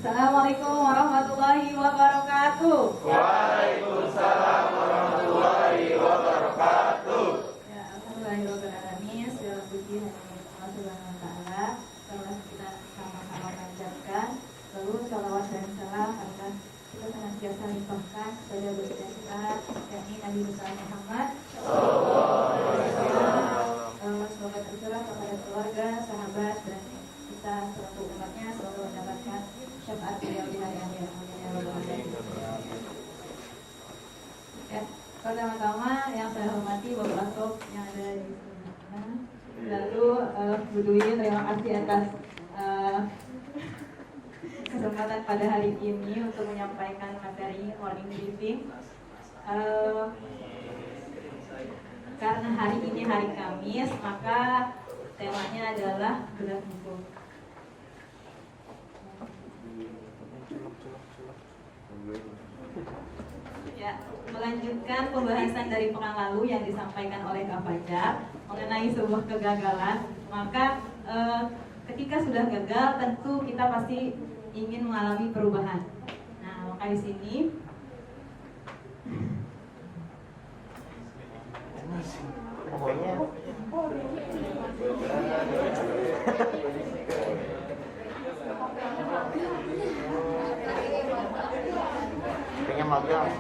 Assalamualaikum warahmatullahi wabarakatuh. Waalaikumsalam warahmatullahi wabarakatuh. Ya, alhamdulillahirobbilalamin. Segala puji hanya milik Allah Subhanahu wa taala. Setelah kita sama-sama mengucapkan, lalu salawat dan salam akan kita senantiasa limpahkan kepada baginda kita, yakni Nabi besar Muhammad semoga tercurah kepada keluarga, sahabat, dan kita selaku umatnya selalu mendapatkan syafaat beliau di hari akhir. Ya, pertama-tama yang saya hormati Bapak Asop yang ada di sana. Lalu Bu Dwi, terima kasih atas kesempatan pada hari ini untuk menyampaikan materi morning briefing. Karena hari ini hari Kamis, maka temanya adalah bedah hukum. Ya, melanjutkan pembahasan dari pekan lalu yang disampaikan oleh Kak Fajar mengenai sebuah kegagalan. Maka ketika sudah gagal, tentu kita pasti ingin mengalami perubahan. Nah, maka di sini kayaknya magang.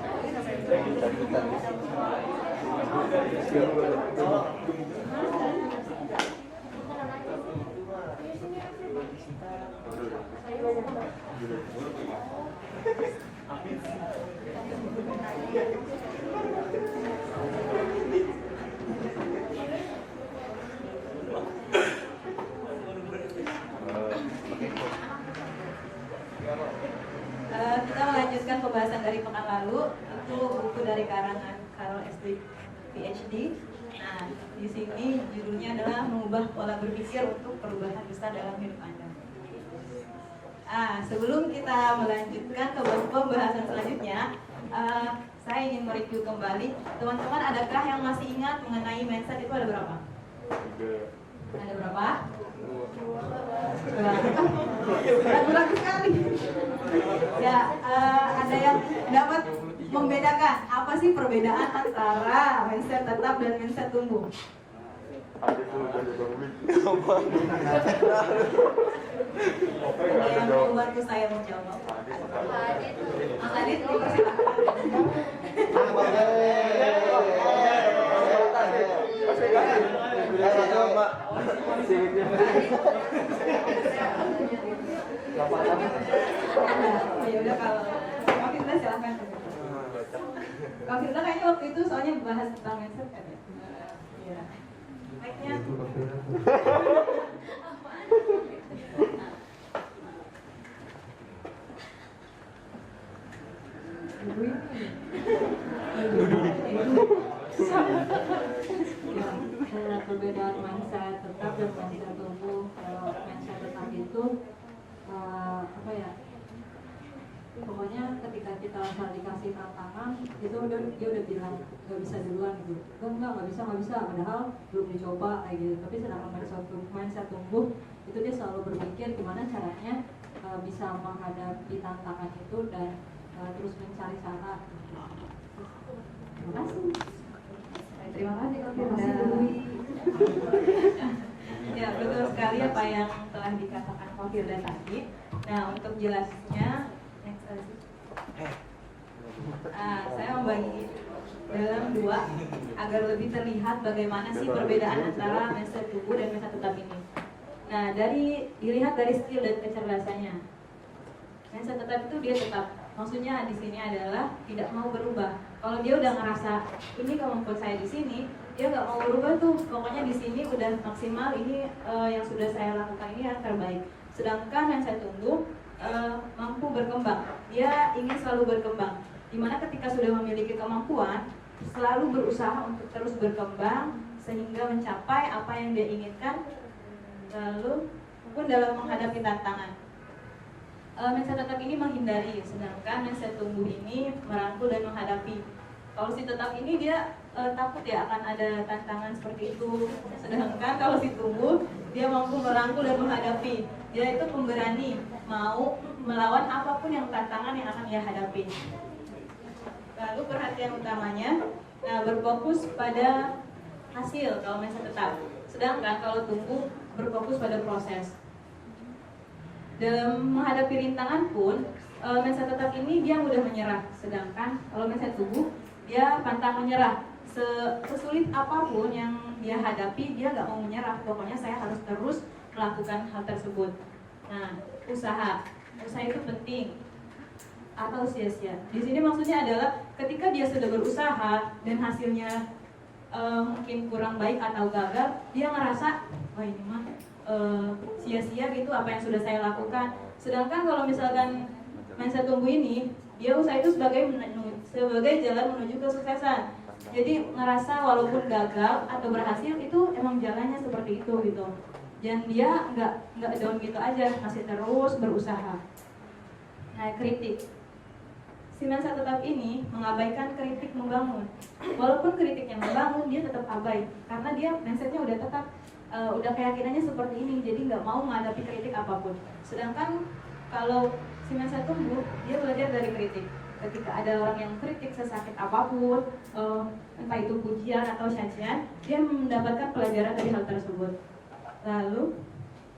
kita melanjutkan pembahasan dari pekan lalu. Itu buku dari karangan Carol S. PhD. Nah, di sini judulnya adalah mengubah pola berpikir untuk perubahan besar dalam hidup Anda. Sebelum kita melanjutkan ke pembahasan selanjutnya, saya ingin mereview kembali. Teman-teman, adakah yang masih ingat mengenai mindset itu ada berapa? Ada berapa? Ragu-ragu sekali. Ya, ada yang dapat membedakan apa sih perbedaan antara mindset tetap dan mindset tumbuh? Ada yang mau bantu saya menjawab? Mas Adit, ya udah, kalau Kak Firda silahkan. Kak Firda kayaknya waktu itu soalnya bahas tentang mindset kan ya? Iya. Baiknya. Perbedaan mindset tetap dan mindset tumbuh. Kalau mindset tetap itu apa ya, pokoknya ketika kita asal dikasih tantangan itu dia udah bilang nggak bisa duluan gitu, nggak bisa, padahal belum dicoba kayak gitu. Tapi sedangkan mindset tumbuh itu dia selalu berpikir gimana caranya bisa menghadapi tantangan itu dan terus mencari cara. Terima kasih. Terima kasih Kak Firda. Ya, betul sekali apa yang telah dikatakan Kak Firda tadi. Nah, untuk jelasnya, saya membagi dalam dua agar lebih terlihat bagaimana sih perbedaan antara mindset tumbuh dan mindset tetap ini. Nah, dilihat dari skill dan kecerdasannya. Mindset tetap itu dia tetap, maksudnya di sini adalah tidak mau berubah. Kalau dia udah ngerasa ini kemampuan saya di sini, dia nggak mau berubah tuh. Pokoknya di sini udah maksimal, ini yang sudah saya lakukan ini yang terbaik. Sedangkan yang saya tumbuh mampu berkembang. Dia ingin selalu berkembang. Dimana ketika sudah memiliki kemampuan, selalu berusaha untuk terus berkembang sehingga mencapai apa yang dia inginkan. Lalu pun dalam menghadapi tantangan. Mindset tetap ini menghindari, sedangkan mindset tumbuh ini merangkul dan menghadapi. Kalau si tetap ini dia takut ya akan ada tantangan seperti itu, sedangkan kalau si tumbuh dia mampu merangkul dan menghadapi. Dia itu pemberani, mau melawan apapun yang tantangan yang akan ia hadapi. Lalu perhatian utamanya, berfokus pada hasil kalau mindset tetap. Sedangkan kalau tumbuh berfokus pada proses. Dalam menghadapi rintangan pun, mindset tetap ini dia mudah menyerah. Sedangkan kalau mindset tumbuh, dia pantang menyerah. Sesulit apapun yang dia hadapi, dia nggak mau menyerah. Pokoknya saya harus terus melakukan hal tersebut. Nah, usaha itu penting atau sia-sia. Di sini maksudnya adalah ketika dia sudah berusaha dan hasilnya mungkin kurang baik atau gagal, dia ngerasa wah ini mah sia-sia gitu apa yang sudah saya lakukan. Sedangkan kalau misalkan mindset tumbuh ini, dia usaha itu sebagai jalan menuju kesuksesan. Jadi ngerasa walaupun gagal atau berhasil itu emang jalannya seperti itu gitu. Dan dia nggak down gitu aja, masih terus berusaha. Nah, kritik. Si mindset tetap ini mengabaikan kritik membangun. Walaupun kritiknya membangun, dia tetap abai karena dia mindsetnya udah tetap udah keyakinannya seperti ini, jadi nggak mau menghadapi kritik apapun. Sedangkan kalau si mindset tumbuh, dia belajar dari kritik. Ketika ada orang yang kritik sesakit apapun, entah itu pujian atau cacian, dia mendapatkan pelajaran dari hal tersebut. Lalu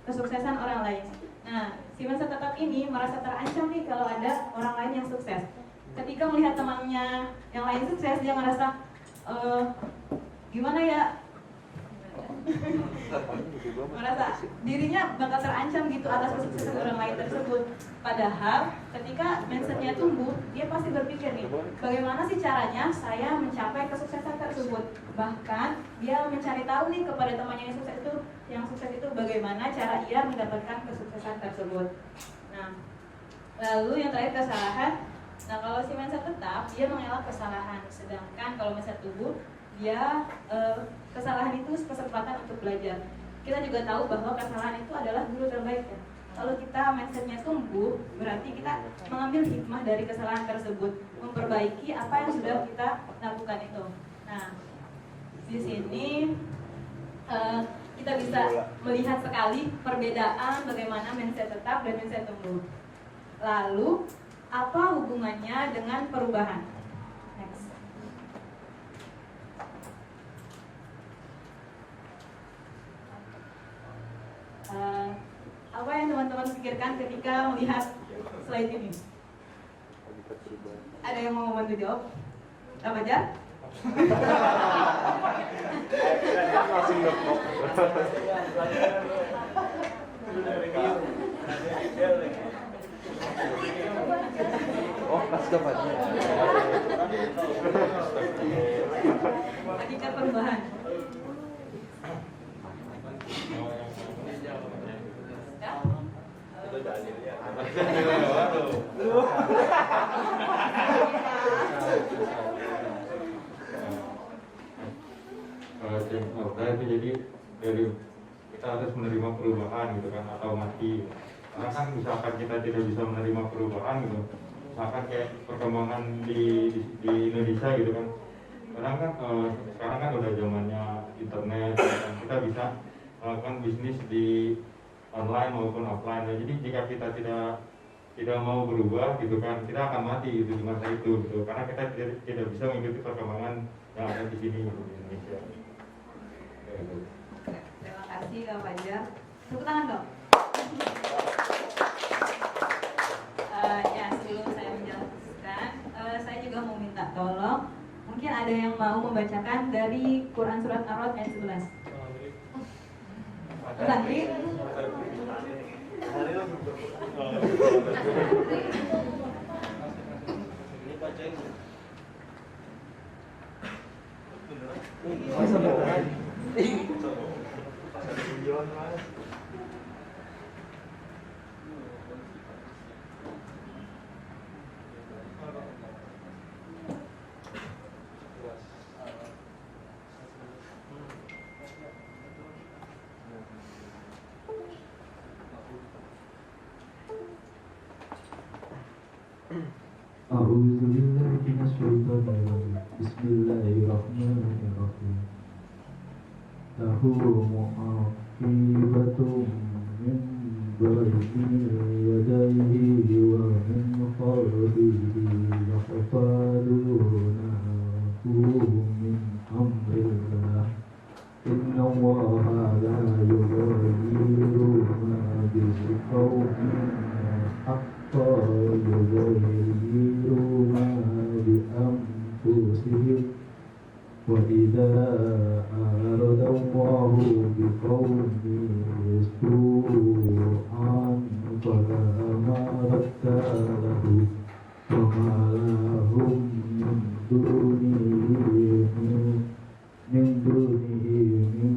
kesuksesan orang lain. Nah, si mindset tetap ini merasa terancam nih kalau ada orang lain yang sukses. Ketika melihat temannya yang lain sukses, dia ngerasa gimana ya? Merasa dirinya bakal terancam gitu atas kesuksesan orang lain tersebut. Padahal ketika mindsetnya tumbuh, dia pasti berpikir nih, bagaimana sih caranya saya mencapai kesuksesan tersebut. Bahkan dia mencari tahu nih kepada temannya yang sukses itu bagaimana cara ia mendapatkan kesuksesan tersebut. Nah, lalu yang terakhir kesalahan. Nah, kalau si mindset tetap, dia mengelak kesalahan. Sedangkan kalau mindset tumbuh, dia kesalahan itu kesempatan untuk belajar. Kita juga tahu bahwa kesalahan itu adalah guru terbaik ya. Kalau kita mindsetnya tumbuh, berarti kita mengambil hikmah dari kesalahan tersebut, memperbaiki apa yang sudah kita lakukan itu. Nah, di sini kita bisa melihat sekali perbedaan bagaimana mindset tetap dan mindset tumbuh. Lalu, apa hubungannya dengan perubahan? Next. Apa yang teman-teman pikirkan ketika melihat slide ini? Ada yang mau membantu jawab? Apa aja? Langsung ngepok. Oh, pas depannya. Hakikat perubahan. Itu jadi dari kita harus menerima perubahan gitu kan atau mati. Karena kan misalkan kita tidak bisa menerima perubahan gitu, misalkan kayak perkembangan di Indonesia gitu kan. Sekarang kan udah zamannya internet, kan kita bisa melakukan bisnis di online maupun offline. Nah, jadi jika kita tidak mau berubah gitu kan, kita akan mati gitu di masa itu gitu. Karena kita tidak bisa mengikuti perkembangan yang ada di sini gitu, di Indonesia. Terima kasih Kak Fajar. Tepuk tangan dong. Ya, sebelum saya menjelaskan, saya juga mau minta tolong. Mungkin ada yang mau membacakan dari Quran Surat Ar-Ra'd ayat 11. Lagi? Bismillahirrahmanirrahim. Lahu mu'aqibatum min bayni yadayhi يحتفالونه من أمر الله إن الله لا يغير ما بقوم حتى يغيروا ما بأنفسهم وإذا أراد الله بقوم سوءا فلا مرد له وما لهم من dunihi min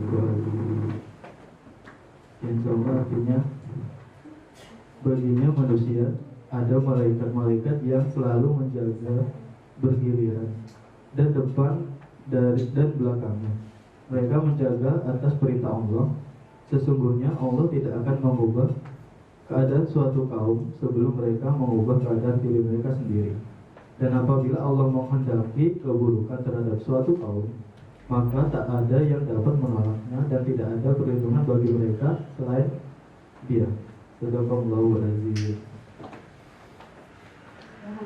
wali. Yang sama artinya, baginya manusia ada malaikat-malaikat yang selalu menjaga bergiliran dan depan dan belakangnya. Mereka menjaga atas perintah Allah. Sesungguhnya Allah tidak akan mengubah keadaan suatu kaum sebelum mereka mengubah keadaan diri mereka sendiri. Dan apabila Allah menghendaki keburukan terhadap suatu kaum, maka tak ada yang dapat menolaknya dan tidak ada perlindungan bagi mereka selain Dia. Sadaqallahu al-azim. Terima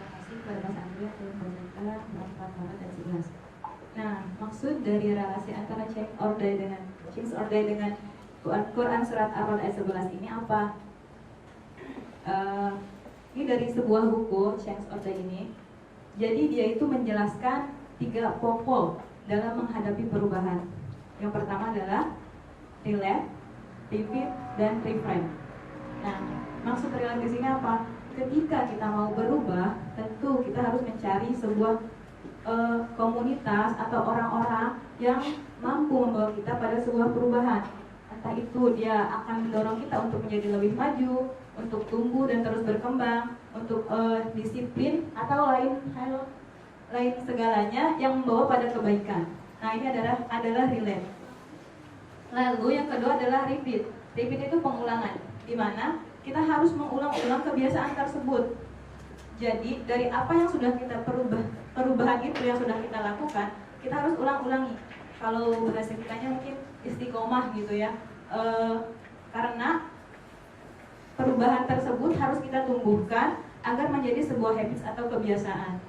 kasih kepada Mas Andri yang telah membacakan manfaat dan 11. Nah, maksud dari relasi antara change or die dengan Quran surat Ar-Ra'd ayat 11 ini apa? Ini dari sebuah buku Change or Die ini. Jadi dia itu menjelaskan 3 pokok dalam menghadapi perubahan. Yang pertama adalah relate, repeat, dan reframe. Nah, maksud relate di sini apa? Ketika kita mau berubah, tentu kita harus mencari sebuah komunitas atau orang-orang yang mampu membawa kita pada sebuah perubahan. Entah itu dia akan mendorong kita untuk menjadi lebih maju, untuk tumbuh dan terus berkembang, untuk disiplin atau lain segalanya yang membawa pada kebaikan. Nah, ini adalah relate. Lalu yang kedua adalah repeat. Repeat itu pengulangan, di mana kita harus mengulang-ulang kebiasaan tersebut. Jadi dari apa yang sudah kita perubahan itu yang sudah kita lakukan, kita harus ulang-ulangi. Kalau bahasa kitanya mungkin istiqomah gitu ya. Karena perubahan tersebut harus kita tumbuhkan agar menjadi sebuah habits atau kebiasaan.